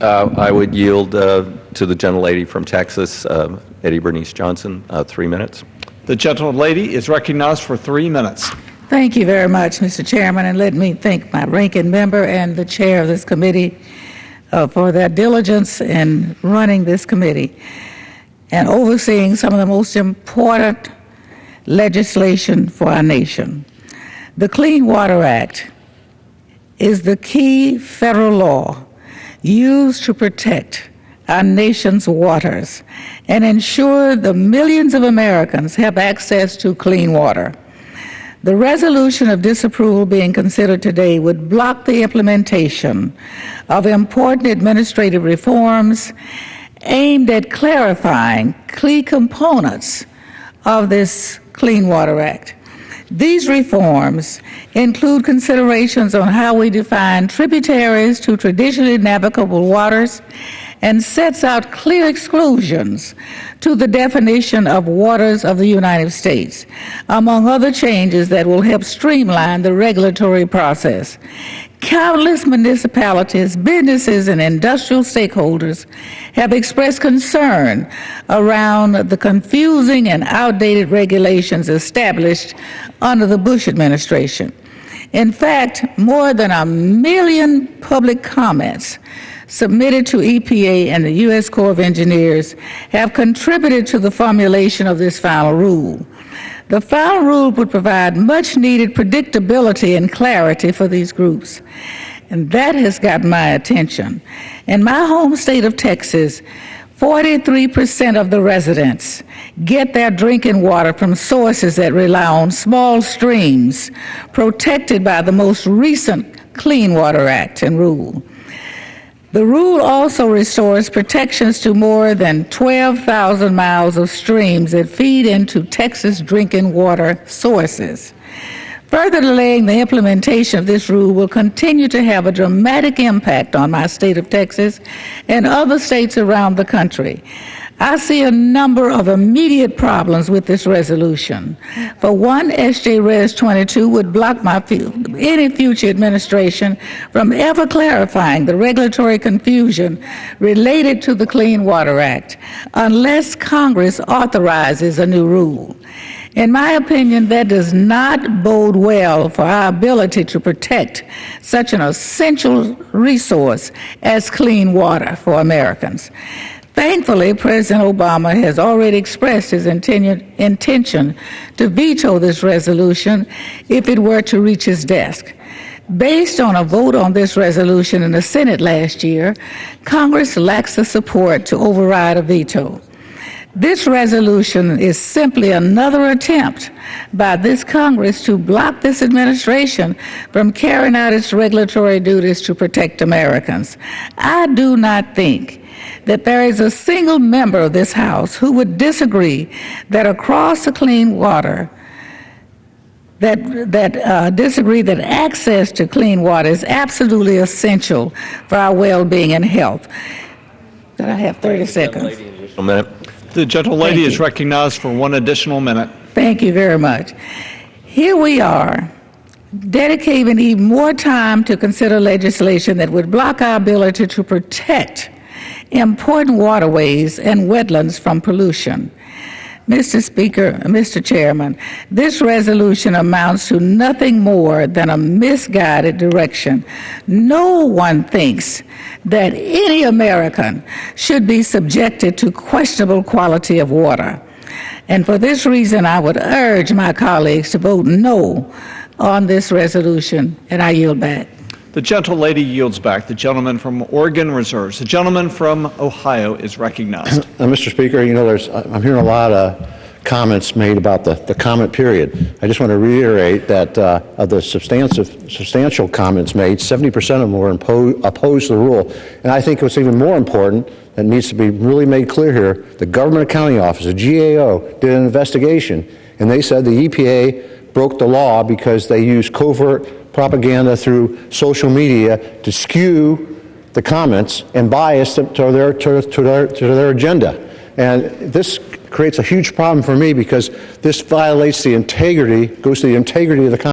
I would yield to the gentlelady from Texas, Bernice Johnson, 3 minutes. The gentlelady is recognized for 3 minutes. Thank you very much, Mr. Chairman, and let me thank my ranking member and the chair of this committee for their diligence in running this committee and overseeing some of the most important legislation for our nation. The Clean Water Act is the key federal law used to protect our nation's waters and ensure the millions of Americans have access to clean water. The resolution of disapproval being considered today would block the implementation of important administrative reforms aimed at clarifying key components of this Clean Water Act. These reforms include considerations on how we define tributaries to traditionally navigable waters and sets out clear exclusions to the definition of waters of the United States, among other changes that will help streamline the regulatory process. Countless municipalities, businesses, and industrial stakeholders have expressed concern around the confusing and outdated regulations established under the Bush administration. In fact, more than 1 million public comments submitted to EPA and the U.S. Corps of Engineers have contributed to the formulation of this final rule. The final rule would provide much needed predictability and clarity for these groups, and that has gotten my attention. In my home state of Texas, 43% of the residents get their drinking water from sources that rely on small streams protected by the most recent Clean Water Act and rule. The rule also restores protections to more than 12,000 miles of streams that feed into Texas drinking water sources. Further delaying the implementation of this rule will continue to have a dramatic impact on my state of Texas and other states around the country. I see a number of immediate problems with this resolution. For one, SJRes22 would block any future administration from ever clarifying the regulatory confusion related to the Clean Water Act unless Congress authorizes a new rule. In my opinion, that does not bode well for our ability to protect such an essential resource as clean water for Americans. Thankfully, President Obama has already expressed his intention to veto this resolution if it were to reach his desk. Based on a vote on this resolution in the Senate last year, Congress lacks the support to override a veto. This resolution is simply another attempt by this Congress to block this administration from carrying out its regulatory duties to protect Americans. I do not think that there is a single member of this House who would disagree that across the clean water, disagree that access to clean water is absolutely essential for our well-being and health. Did I have 30 seconds? The gentlelady is recognized for 1 additional minute. Thank you very much. Here we are, dedicating even more time to consider legislation that would block our ability to protect important waterways and wetlands from pollution. Mr. Speaker, Mr. Chairman, this resolution amounts to nothing more than a misguided direction. No one thinks that any American should be subjected to questionable quality of water. And for this reason, I would urge my colleagues to vote no on this resolution, and I yield back. The gentlelady yields back. The gentleman from Oregon reserves. The gentleman from Ohio is recognized. Mr. Speaker, you know, I'm hearing a lot of comments made about the comment period. I just want to reiterate that of the substantial comments made, 70% of them were opposed to the rule. And I think what's even more important that needs to be really made clear here, the Government Accounting Office, the GAO, did an investigation, and they said the EPA broke the law because they used covert propaganda through social media to skew the comments and bias them to their agenda. And this creates a huge problem for me because this violates the integrity, goes to the integrity of the